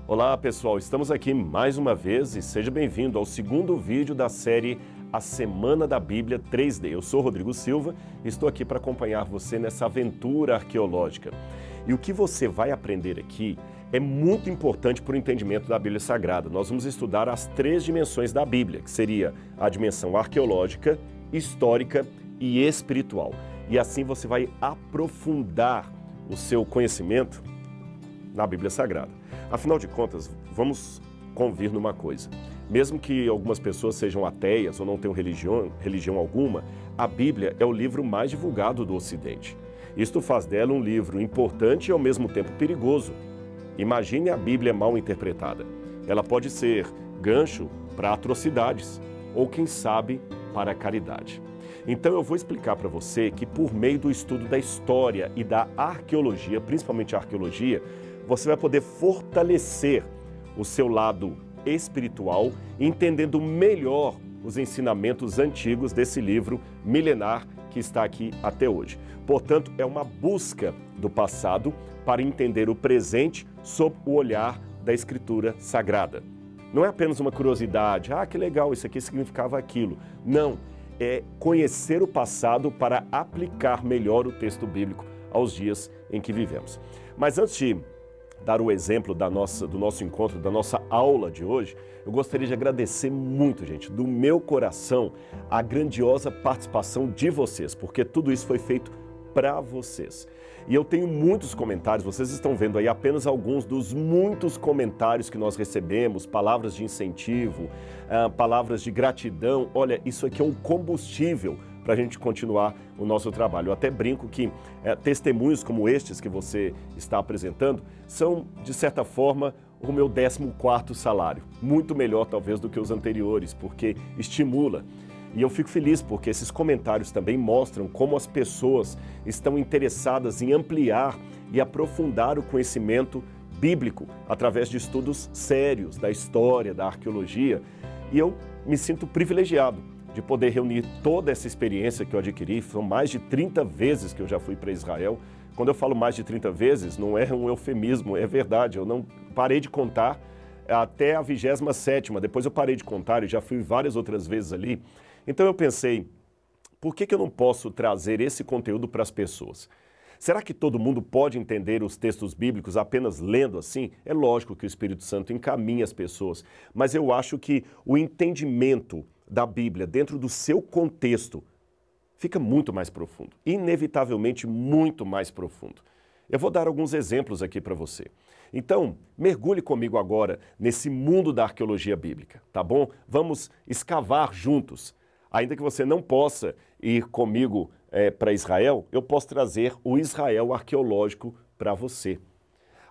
Olá pessoal, estamos aqui mais uma vez e seja bem-vindo ao segundo vídeo da série A Semana da Bíblia 3D. Eu sou Rodrigo Silva e estou aqui para acompanhar você nessa aventura arqueológica. E o que você vai aprender aqui é muito importante para o entendimento da Bíblia Sagrada. Nós vamos estudar as três dimensões da Bíblia, que seria a dimensão arqueológica, histórica e espiritual. E assim você vai aprofundar o seu conhecimento na Bíblia Sagrada. Afinal de contas, vamos convir numa coisa. Mesmo que algumas pessoas sejam ateias ou não tenham religião alguma, a Bíblia é o livro mais divulgado do Ocidente. Isto faz dela um livro importante e ao mesmo tempo perigoso. Imagine a Bíblia mal interpretada. Ela pode ser gancho para atrocidades ou, quem sabe, para a caridade. Então eu vou explicar para você que por meio do estudo da história e da arqueologia, principalmente a arqueologia, você vai poder fortalecer o seu lado espiritual, entendendo melhor os ensinamentos antigos desse livro milenar que está aqui até hoje. Portanto, é uma busca do passado para entender o presente sob o olhar da Escritura Sagrada. Não é apenas uma curiosidade, que legal, isso aqui significava aquilo. Não, é conhecer o passado para aplicar melhor o texto bíblico aos dias em que vivemos. Mas antes de dar o exemplo do nosso encontro, da nossa aula de hoje, eu gostaria de agradecer muito, gente, do meu coração, a grandiosa participação de vocês, porque tudo isso foi feito para vocês. E eu tenho muitos comentários, vocês estão vendo aí apenas alguns dos muitos comentários que nós recebemos, palavras de incentivo, palavras de gratidão. Olha, isso aqui é um combustível para a gente continuar o nosso trabalho. Eu até brinco que testemunhos como estes que você está apresentando são, de certa forma, o meu 14º salário. Muito melhor, talvez, do que os anteriores, porque estimula. E eu fico feliz porque esses comentários também mostram como as pessoas estão interessadas em ampliar e aprofundar o conhecimento bíblico através de estudos sérios da história, da arqueologia. E eu me sinto privilegiado de poder reunir toda essa experiência que eu adquiri. São mais de 30 vezes que eu já fui para Israel. Quando eu falo mais de 30 vezes, não é um eufemismo, é verdade. Eu não parei de contar até a 27ª. Depois eu parei de contar e já fui várias outras vezes ali. Então eu pensei, por que eu não posso trazer esse conteúdo para as pessoas? Será que todo mundo pode entender os textos bíblicos apenas lendo assim? É lógico que o Espírito Santo encaminha as pessoas, mas eu acho que o entendimento da Bíblia dentro do seu contexto fica muito mais profundo, inevitavelmente muito mais profundo. Eu vou dar alguns exemplos aqui para você. Então, mergulhe comigo agora nesse mundo da arqueologia bíblica, tá bom? Vamos escavar juntos. Ainda que você não possa ir comigo para Israel, eu posso trazer o Israel arqueológico para você.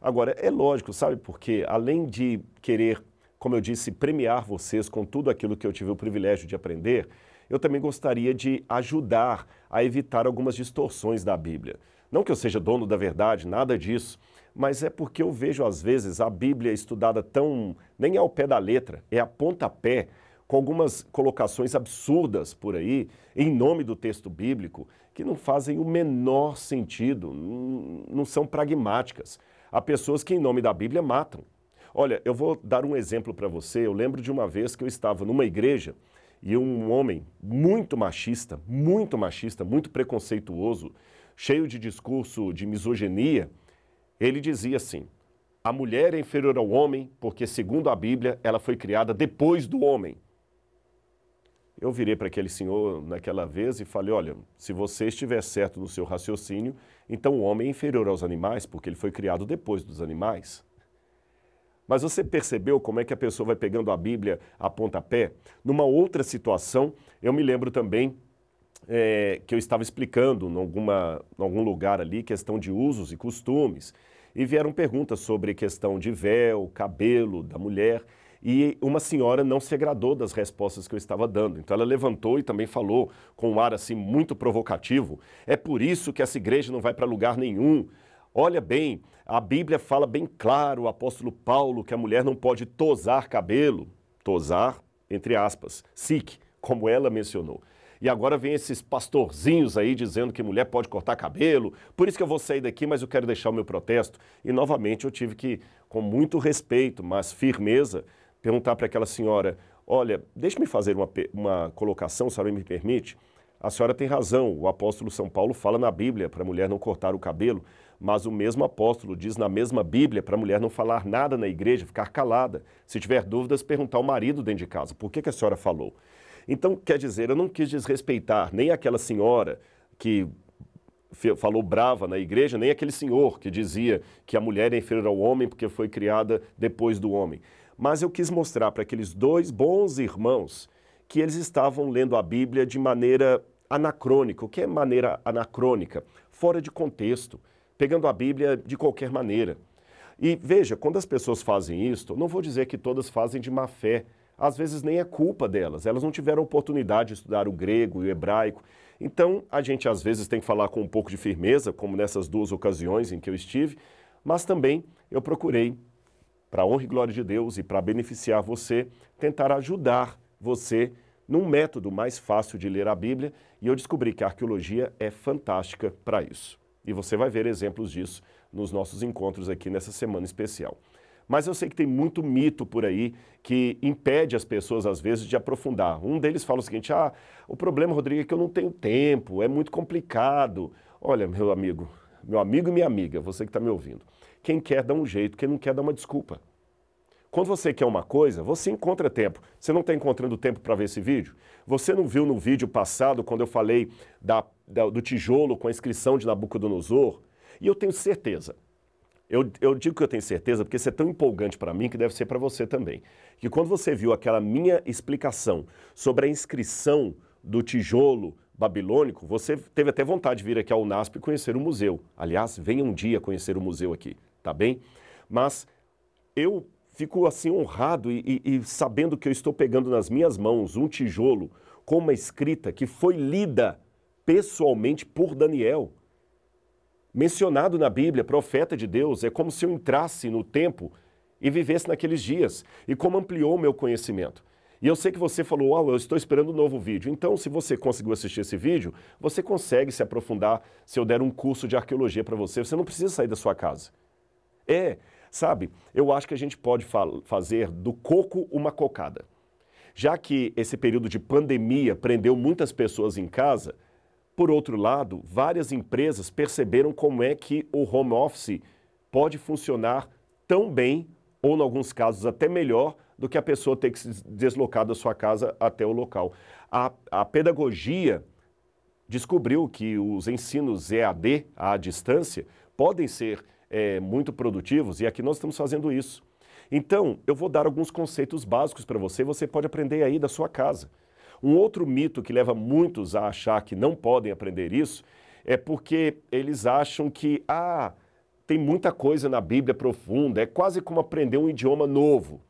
Agora, é lógico, sabe por quê? Além de querer, como eu disse, premiar vocês com tudo aquilo que eu tive o privilégio de aprender, eu também gostaria de ajudar a evitar algumas distorções da Bíblia. Não que eu seja dono da verdade, nada disso, mas é porque eu vejo às vezes a Bíblia estudada nem ao pé da letra, é a pontapé, com algumas colocações absurdas por aí, em nome do texto bíblico, que não fazem o menor sentido, não são pragmáticas. Há pessoas que em nome da Bíblia matam. Olha, eu vou dar um exemplo para você. Eu lembro de uma vez que eu estava numa igreja e um homem muito machista, muito preconceituoso, cheio de discurso de misoginia, ele dizia assim: a mulher é inferior ao homem porque, segundo a Bíblia, ela foi criada depois do homem. Eu virei para aquele senhor naquela vez e falei, olha, se você estiver certo no seu raciocínio, então o homem é inferior aos animais porque ele foi criado depois dos animais. Mas você percebeu como é que a pessoa vai pegando a Bíblia a pontapé? Numa outra situação, eu me lembro também que eu estava explicando em algum lugar ali questão de usos e costumes e vieram perguntas sobre questão de véu, cabelo da mulher e uma senhora não se agradou das respostas que eu estava dando. Então ela levantou e também falou com um ar assim muito provocativo: é por isso que essa igreja não vai para lugar nenhum. Olha bem, a Bíblia fala bem claro, o apóstolo Paulo, que a mulher não pode tosar cabelo, tosar, entre aspas, sic, como ela mencionou. E agora vem esses pastorzinhos aí dizendo que mulher pode cortar cabelo. Por isso que eu vou sair daqui, mas eu quero deixar o meu protesto. E novamente eu tive que, com muito respeito, mas firmeza, perguntar para aquela senhora: olha, deixe-me fazer uma colocação, se a senhora me permite. A senhora tem razão, o apóstolo São Paulo fala na Bíblia para a mulher não cortar o cabelo, mas o mesmo apóstolo diz na mesma Bíblia para a mulher não falar nada na igreja, ficar calada. Se tiver dúvidas, perguntar ao marido dentro de casa: por que a senhora falou? Então, quer dizer, eu não quis desrespeitar nem aquela senhora que falou brava na igreja, nem aquele senhor que dizia que a mulher é inferior ao homem porque foi criada depois do homem. Mas eu quis mostrar para aqueles dois bons irmãos que eles estavam lendo a Bíblia de maneira anacrônica. O que é maneira anacrônica? Fora de contexto, pegando a Bíblia de qualquer maneira. E veja, quando as pessoas fazem isto, não vou dizer que todas fazem de má fé. Às vezes nem é culpa delas, elas não tiveram oportunidade de estudar o grego e o hebraico. Então, a gente às vezes tem que falar com um pouco de firmeza, como nessas duas ocasiões em que eu estive, mas também eu procurei, para a honra e glória de Deus e para beneficiar você, tentar ajudar você num método mais fácil de ler a Bíblia, e eu descobri que a arqueologia é fantástica para isso. E você vai ver exemplos disso nos nossos encontros aqui nessa semana especial. Mas eu sei que tem muito mito por aí que impede as pessoas, às vezes, de aprofundar. Um deles fala o seguinte: o problema, Rodrigo, é que eu não tenho tempo, é muito complicado. Olha, meu amigo e minha amiga, você que está me ouvindo, quem quer dá um jeito, quem não quer dá uma desculpa. Quando você quer uma coisa, você encontra tempo. Você não está encontrando tempo para ver esse vídeo? Você não viu no vídeo passado, quando eu falei do tijolo com a inscrição de Nabucodonosor? E eu tenho certeza, eu digo que eu tenho certeza porque isso é tão empolgante para mim que deve ser para você também, que quando você viu aquela minha explicação sobre a inscrição do tijolo babilônico, você teve até vontade de vir aqui ao UNASP e conhecer o museu. Aliás, venha um dia conhecer o museu aqui, tá bem? Mas eu fico assim honrado e sabendo que eu estou pegando nas minhas mãos um tijolo com uma escrita que foi lida pessoalmente por Daniel. Mencionado na Bíblia, profeta de Deus, é como se eu entrasse no tempo e vivesse naqueles dias, e como ampliou o meu conhecimento. E eu sei que você falou: eu estou esperando um novo vídeo. Então, se você conseguiu assistir esse vídeo, você consegue se aprofundar se eu der um curso de arqueologia para você. Você não precisa sair da sua casa. Sabe, eu acho que a gente pode fazer do coco uma cocada. Já que esse período de pandemia prendeu muitas pessoas em casa, por outro lado, várias empresas perceberam como é que o home office pode funcionar tão bem, ou em alguns casos até melhor, do que a pessoa ter que se deslocar da sua casa até o local. A pedagogia descobriu que os ensinos EAD, à distância, podem ser muito produtivos, e aqui nós estamos fazendo isso. Então, eu vou dar alguns conceitos básicos para você, você pode aprender aí da sua casa. Um outro mito que leva muitos a achar que não podem aprender isso é porque eles acham que, tem muita coisa na Bíblia profunda, é quase como aprender um idioma novo.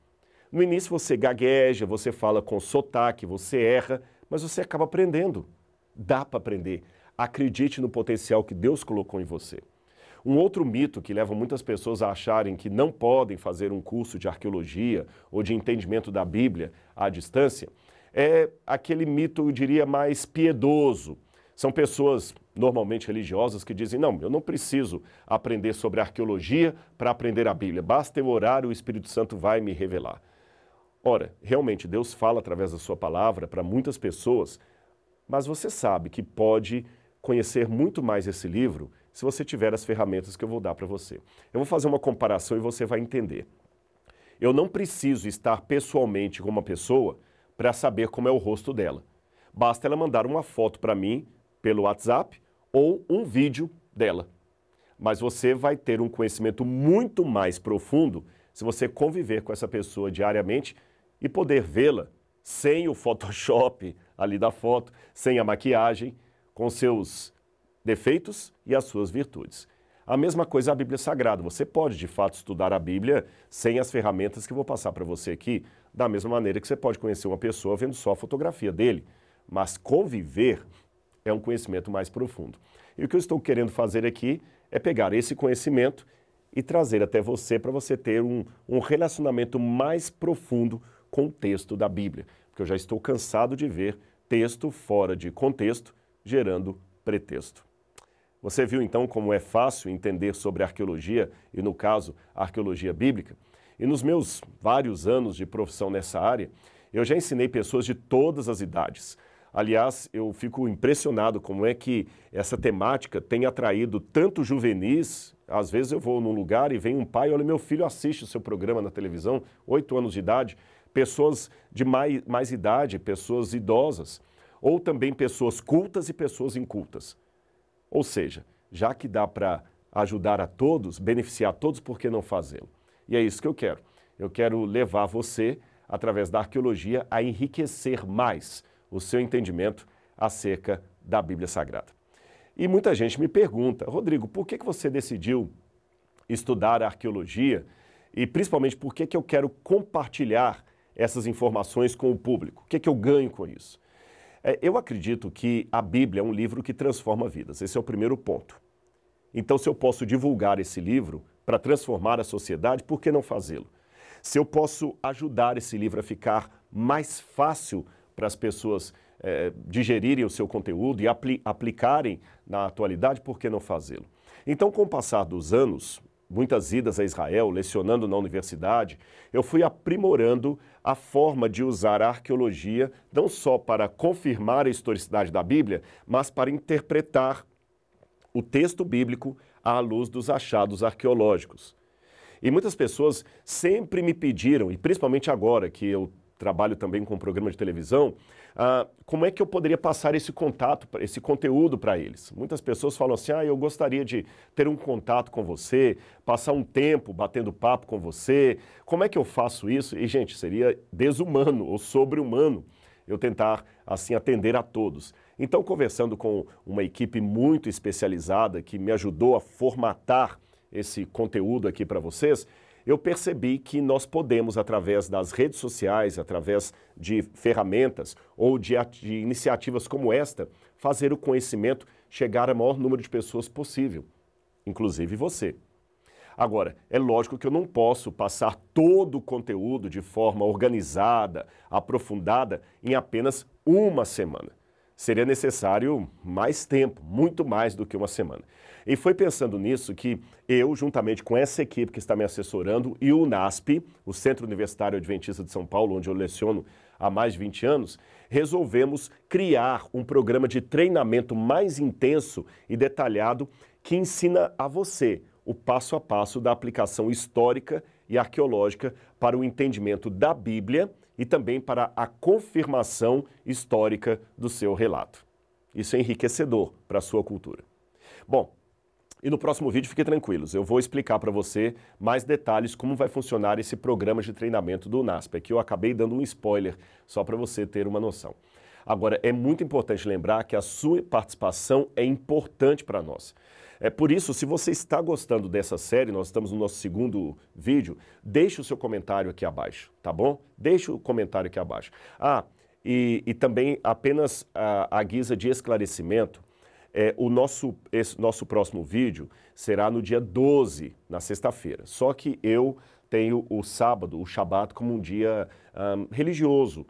No início você gagueja, você fala com sotaque, você erra, mas você acaba aprendendo. Dá para aprender. Acredite no potencial que Deus colocou em você. Um outro mito que leva muitas pessoas a acharem que não podem fazer um curso de arqueologia ou de entendimento da Bíblia à distância é aquele mito, eu diria, mais piedoso. São pessoas normalmente religiosas que dizem: não, eu não preciso aprender sobre arqueologia para aprender a Bíblia, basta eu orar e o Espírito Santo vai me revelar. Ora, realmente Deus fala através da sua palavra para muitas pessoas, mas você sabe que pode conhecer muito mais esse livro se você tiver as ferramentas que eu vou dar para você. Eu vou fazer uma comparação e você vai entender. Eu não preciso estar pessoalmente com uma pessoa para saber como é o rosto dela. Basta ela mandar uma foto para mim pelo WhatsApp ou um vídeo dela. Mas você vai ter um conhecimento muito mais profundo se você conviver com essa pessoa diariamente e poder vê-la sem o Photoshop ali da foto, sem a maquiagem, com seus defeitos e as suas virtudes. A mesma coisa a Bíblia Sagrada. Você pode, de fato, estudar a Bíblia sem as ferramentas que eu vou passar para você aqui, da mesma maneira que você pode conhecer uma pessoa vendo só a fotografia dele. Mas conviver é um conhecimento mais profundo. E o que eu estou querendo fazer aqui é pegar esse conhecimento e trazer até você para você ter um relacionamento mais profundo com o texto da Bíblia. Porque eu já estou cansado de ver texto fora de contexto, gerando pretexto. Você viu então como é fácil entender sobre arqueologia e, no caso, a arqueologia bíblica? E nos meus vários anos de profissão nessa área, eu já ensinei pessoas de todas as idades. Aliás, eu fico impressionado como é que essa temática tem atraído tanto juvenis. Às vezes eu vou num lugar e vem um pai, olha, meu filho assiste o seu programa na televisão, 8 anos de idade, pessoas de mais idade, pessoas idosas, ou também pessoas cultas e pessoas incultas. Ou seja, já que dá para ajudar a todos, beneficiar a todos, por que não fazê-lo? E é isso que eu quero. Eu quero levar você, através da arqueologia, a enriquecer mais o seu entendimento acerca da Bíblia Sagrada. E muita gente me pergunta, Rodrigo, por que você decidiu estudar a arqueologia e principalmente por que eu quero compartilhar essas informações com o público? O que eu ganho com isso? Eu acredito que a Bíblia é um livro que transforma vidas. Esse é o primeiro ponto. Então, se eu posso divulgar esse livro para transformar a sociedade, por que não fazê-lo? Se eu posso ajudar esse livro a ficar mais fácil para as pessoas digerirem o seu conteúdo e aplicarem na atualidade, por que não fazê-lo? Então, com o passar dos anos, muitas idas a Israel, lecionando na universidade, eu fui aprimorando a forma de usar a arqueologia não só para confirmar a historicidade da Bíblia, mas para interpretar o texto bíblico à luz dos achados arqueológicos. E muitas pessoas sempre me pediram, e principalmente agora que eu trabalho também com um programa de televisão, como é que eu poderia passar esse contato, esse conteúdo para eles. Muitas pessoas falam assim, eu gostaria de ter um contato com você, passar um tempo batendo papo com você, como é que eu faço isso? E, gente, seria desumano ou sobre-humano eu tentar, assim, atender a todos. Então, conversando com uma equipe muito especializada que me ajudou a formatar esse conteúdo aqui para vocês, eu percebi que nós podemos, através das redes sociais, através de ferramentas ou de iniciativas como esta, fazer o conhecimento chegar ao maior número de pessoas possível, inclusive você. Agora, é lógico que eu não posso passar todo o conteúdo de forma organizada, aprofundada, em apenas uma semana. Seria necessário mais tempo, muito mais do que uma semana. E foi pensando nisso que eu, juntamente com essa equipe que está me assessorando, e o UNASP, o Centro Universitário Adventista de São Paulo, onde eu leciono há mais de 20 anos, resolvemos criar um programa de treinamento mais intenso e detalhado que ensina a você o passo a passo da aplicação histórica e arqueológica para o entendimento da Bíblia e também para a confirmação histórica do seu relato. Isso é enriquecedor para a sua cultura. Bom, e no próximo vídeo, fiquem tranquilos, eu vou explicar para você mais detalhes como vai funcionar esse programa de treinamento do UNASP. Aqui eu acabei dando um spoiler só para você ter uma noção. Agora, é muito importante lembrar que a sua participação é importante para nós. É por isso, se você está gostando dessa série, nós estamos no nosso segundo vídeo, deixe o seu comentário aqui abaixo, tá bom? Deixe o comentário aqui abaixo. E também, apenas a guisa de esclarecimento, esse nosso próximo vídeo será no dia 12, na sexta-feira. Só que eu tenho o sábado, o Shabat, como um dia religioso.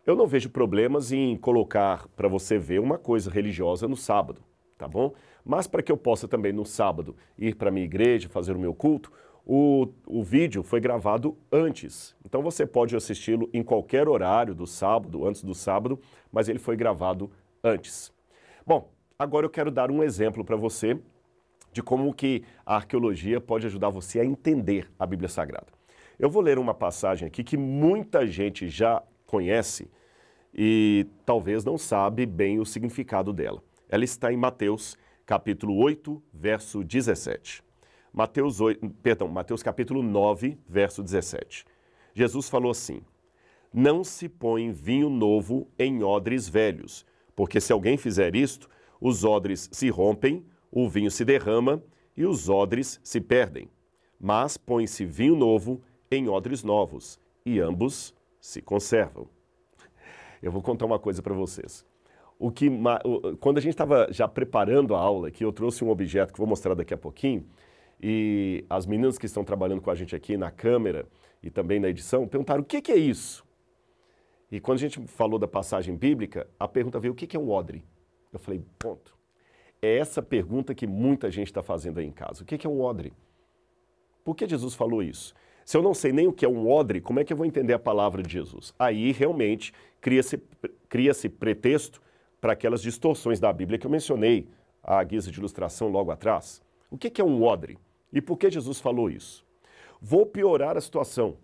Eu não vejo problemas em colocar para você ver uma coisa religiosa no sábado, tá bom? Mas para que eu possa também no sábado ir para a minha igreja, fazer o meu culto, o vídeo foi gravado antes. Então você pode assisti-lo em qualquer horário do sábado, antes do sábado, mas ele foi gravado antes. Bom, agora eu quero dar um exemplo para você de como que a arqueologia pode ajudar você a entender a Bíblia Sagrada. Eu vou ler uma passagem aqui que muita gente já conhece e talvez não sabe bem o significado dela. Ela está em Mateus, capítulo 8, verso 17. Mateus capítulo 9, verso 17. Jesus falou assim: não se põe vinho novo em odres velhos, porque se alguém fizer isto, os odres se rompem, o vinho se derrama e os odres se perdem. Mas põe-se vinho novo em odres novos, e ambos se conservam. Eu vou contar uma coisa para vocês. Quando a gente estava já preparando a aula aqui, eu trouxe um objeto que vou mostrar daqui a pouquinho, e as meninas que estão trabalhando com a gente aqui na câmera e também na edição perguntaram: o que é isso? E quando a gente falou da passagem bíblica, a pergunta veio, o que é um odre? Eu falei, ponto. É essa pergunta que muita gente está fazendo aí em casa. O que é um odre? Por que Jesus falou isso? Se eu não sei nem o que é um odre, como é que eu vou entender a palavra de Jesus? Aí, realmente, cria-se pretexto para aquelas distorções da Bíblia que eu mencionei à guisa de ilustração logo atrás. O que é um odre? E por que Jesus falou isso? Vou piorar a situação.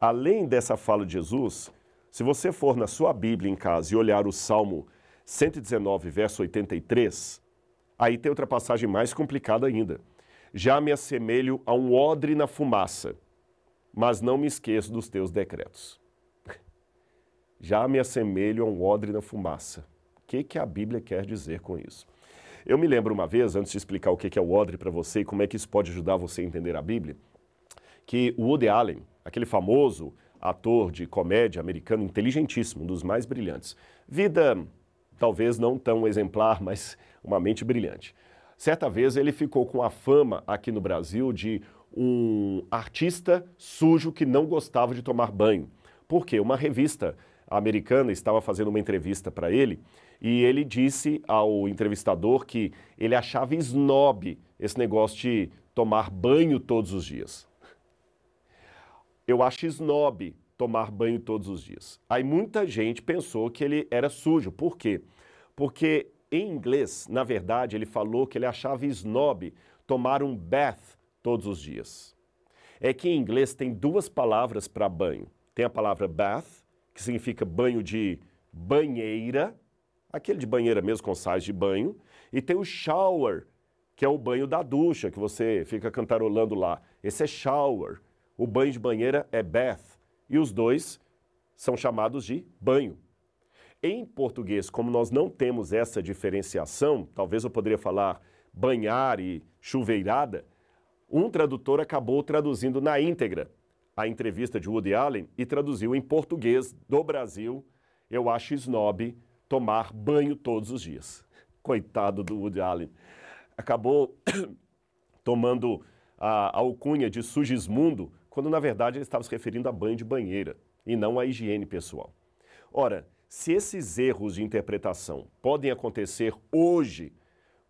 Além dessa fala de Jesus, se você for na sua Bíblia em casa e olhar o Salmo 119, verso 83, aí tem outra passagem mais complicada ainda. Já me assemelho a um odre na fumaça, mas não me esqueço dos teus decretos. Já me assemelho a um odre na fumaça. O que a Bíblia quer dizer com isso? Eu me lembro uma vez, antes de explicar o que é o odre para você e como é que isso pode ajudar você a entender a Bíblia, que o Woody Allen, aquele famoso ator de comédia americano inteligentíssimo, um dos mais brilhantes, vida talvez não tão exemplar, mas uma mente brilhante. Certa vez ele ficou com a fama aqui no Brasil de um artista sujo que não gostava de tomar banho. Por quê? Uma revista americana estava fazendo uma entrevista para ele e ele disse ao entrevistador que ele achava snob esse negócio de tomar banho todos os dias. Eu acho snob tomar banho todos os dias. Aí muita gente pensou que ele era sujo. Por quê? Porque em inglês, na verdade, ele falou que ele achava snob tomar um bath todos os dias. É que em inglês tem duas palavras para banho. Tem a palavra bath, que significa banho de banheira, aquele de banheira mesmo com sais de banho, e tem o shower, que é o banho da ducha, que você fica cantarolando lá. Esse é shower. O banho de banheira é bath, e os dois são chamados de banho. Em português, como nós não temos essa diferenciação, talvez eu poderia falar banhar e chuveirada, um tradutor acabou traduzindo na íntegra a entrevista de Woody Allen e traduziu em português do Brasil, eu acho snob tomar banho todos os dias. Coitado do Woody Allen. Acabou tomando a alcunha de Sugismundo, quando na verdade ele estava se referindo a banho de banheira e não à higiene pessoal. Ora, se esses erros de interpretação podem acontecer hoje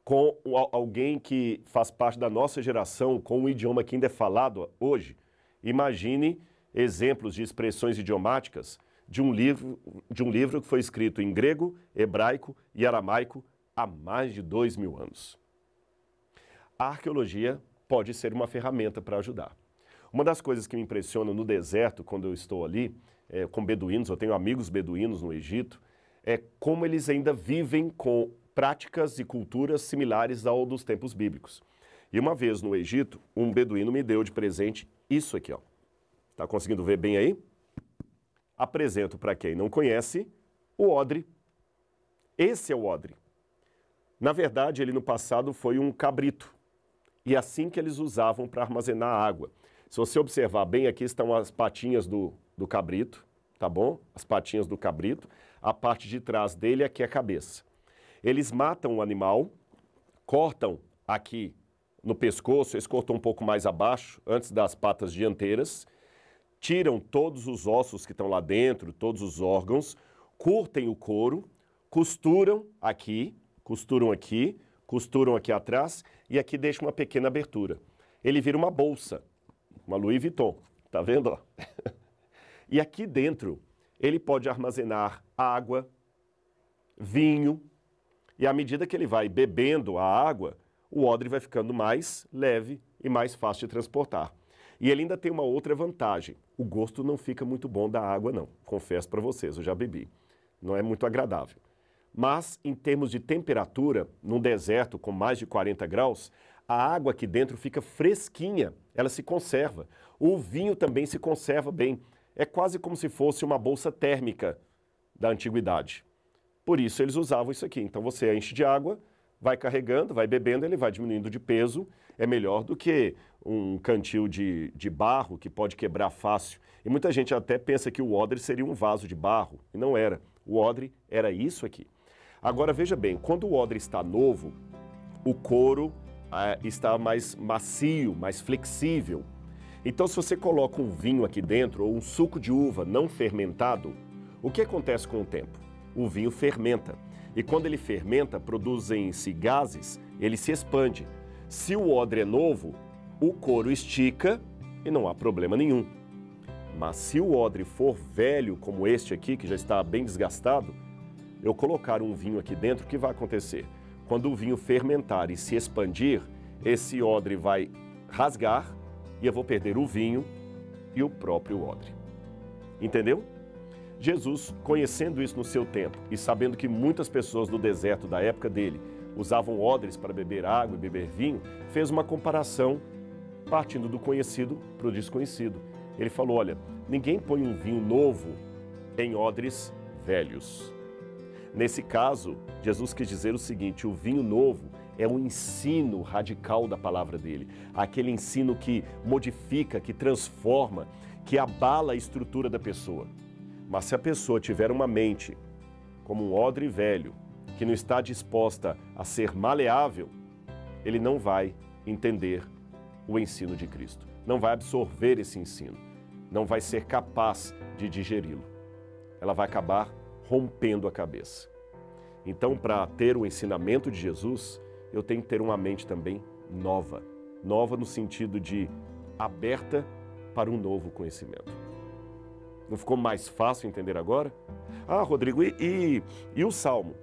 com alguém que faz parte da nossa geração, com um idioma que ainda é falado hoje, imagine exemplos de expressões idiomáticas de um livro que foi escrito em grego, hebraico e aramaico há mais de 2000 anos. A arqueologia pode ser uma ferramenta para ajudar. Uma das coisas que me impressiona no deserto, quando eu estou ali, com beduínos, eu tenho amigos beduínos no Egito, é como eles ainda vivem com práticas e culturas similares ao dos tempos bíblicos. E uma vez no Egito, um beduíno me deu de presente isso aqui, ó. Tá conseguindo ver bem aí? Apresento para quem não conhece o odre. Esse é o odre. Na verdade, ele no passado foi um cabrito. E é assim que eles usavam para armazenar água. Se você observar bem, aqui estão as patinhas do cabrito, tá bom? As patinhas do cabrito. A parte de trás dele aqui é a cabeça. Eles matam o animal, cortam aqui no pescoço, eles cortam um pouco mais abaixo, antes das patas dianteiras, tiram todos os ossos que estão lá dentro, todos os órgãos, curtem o couro, costuram aqui atrás e aqui deixam uma pequena abertura. Ele vira uma bolsa, uma Louis Vuitton, tá vendo? E aqui dentro ele pode armazenar água, vinho, e à medida que ele vai bebendo a água, o odre vai ficando mais leve e mais fácil de transportar. E ele ainda tem uma outra vantagem. O gosto não fica muito bom da água, não. Confesso para vocês, eu já bebi. Não é muito agradável. Mas, em termos de temperatura, num deserto com mais de 40 graus, a água aqui dentro fica fresquinha, ela se conserva. O vinho também se conserva bem. É quase como se fosse uma bolsa térmica da antiguidade. Por isso eles usavam isso aqui. Então você enche de água, vai carregando, vai bebendo, ele vai diminuindo de peso. É melhor do que um cantil de barro que pode quebrar fácil. E muita gente até pensa que o odre seria um vaso de barro. E não era. O odre era isso aqui. Agora veja bem, quando o odre está novo, o couro está mais macio, mais flexível. Então se você coloca um vinho aqui dentro ou um suco de uva não fermentado, O que acontece com o tempo? O vinho fermenta. E quando ele fermenta, produzem-se gases, ele se expande. Se o odre é novo, o couro estica e não há problema nenhum. Mas se o odre for velho, como este aqui, que já está bem desgastado, eu colocar um vinho aqui dentro, o que vai acontecer? Quando o vinho fermentar e se expandir, esse odre vai rasgar e eu vou perder o vinho e o próprio odre. Entendeu? Jesus, conhecendo isso no seu tempo e sabendo que muitas pessoas do deserto da época dele usavam odres para beber água e beber vinho, fez uma comparação partindo do conhecido para o desconhecido. Ele falou, olha, ninguém põe um vinho novo em odres velhos. Nesse caso, Jesus quis dizer o seguinte, o vinho novo é um ensino radical da palavra dele, aquele ensino que modifica, que transforma, que abala a estrutura da pessoa. Mas se a pessoa tiver uma mente como um odre velho, que não está disposta a ser maleável, ele não vai entender o ensino de Cristo, não vai absorver esse ensino, não vai ser capaz de digeri-lo. Ela vai acabar rompendo a cabeça. Então, para ter o ensinamento de Jesus, eu tenho que ter uma mente também nova. Nova no sentido de aberta para um novo conhecimento. Não ficou mais fácil entender agora? Ah, Rodrigo, e o Salmo?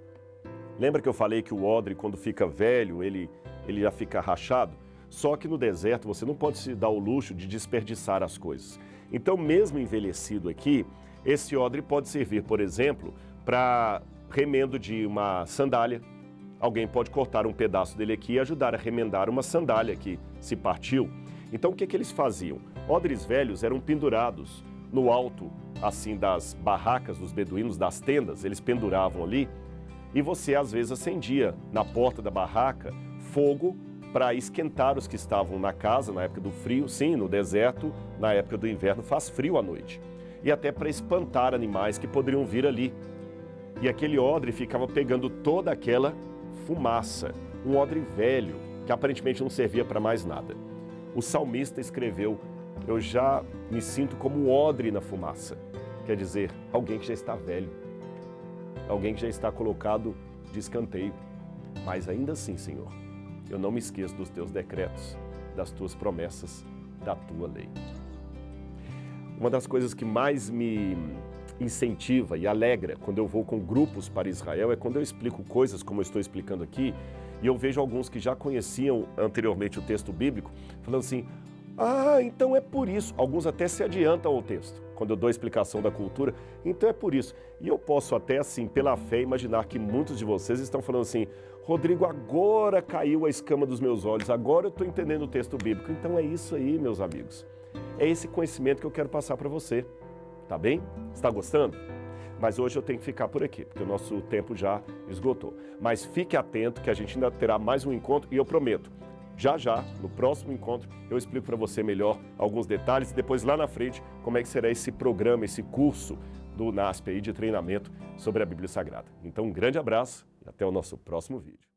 Lembra que eu falei que o odre, quando fica velho, ele já fica rachado? Só que no deserto você não pode se dar o luxo de desperdiçar as coisas. Então, mesmo envelhecido aqui, esse odre pode servir, por exemplo, para remendo de uma sandália. Alguém pode cortar um pedaço dele aqui e ajudar a remendar uma sandália que se partiu. Então, o que eles faziam? Odres velhos eram pendurados no alto, assim, das barracas dos beduínos, das tendas, eles penduravam ali, e você, às vezes, acendia na porta da barraca fogo para esquentar os que estavam na casa na época do frio. Sim, no deserto, na época do inverno, faz frio à noite. E até para espantar animais que poderiam vir ali. E aquele odre ficava pegando toda aquela fumaça. Um odre velho, que aparentemente não servia para mais nada. O salmista escreveu, eu já me sinto como um odre na fumaça. Quer dizer, alguém que já está velho. Alguém que já está colocado de escanteio. Mas ainda assim, Senhor, eu não me esqueço dos teus decretos, das tuas promessas, da tua lei. Uma das coisas que mais me incentiva e alegra quando eu vou com grupos para Israel é quando eu explico coisas como eu estou explicando aqui e eu vejo alguns que já conheciam anteriormente o texto bíblico falando assim, ah, então é por isso. Alguns até se adiantam ao texto, quando eu dou a explicação da cultura, então é por isso. E eu posso até assim, pela fé, imaginar que muitos de vocês estão falando assim, Rodrigo, agora caiu a escama dos meus olhos, agora eu estou entendendo o texto bíblico. Então é isso aí, meus amigos. É esse conhecimento que eu quero passar para você. Tá bem? Está gostando? Mas hoje eu tenho que ficar por aqui, porque o nosso tempo já esgotou. Mas fique atento que a gente ainda terá mais um encontro e eu prometo, já, no próximo encontro, eu explico para você melhor alguns detalhes e depois lá na frente como é que será esse programa, esse curso do NASP aí de treinamento sobre a Bíblia Sagrada. Então um grande abraço e até o nosso próximo vídeo.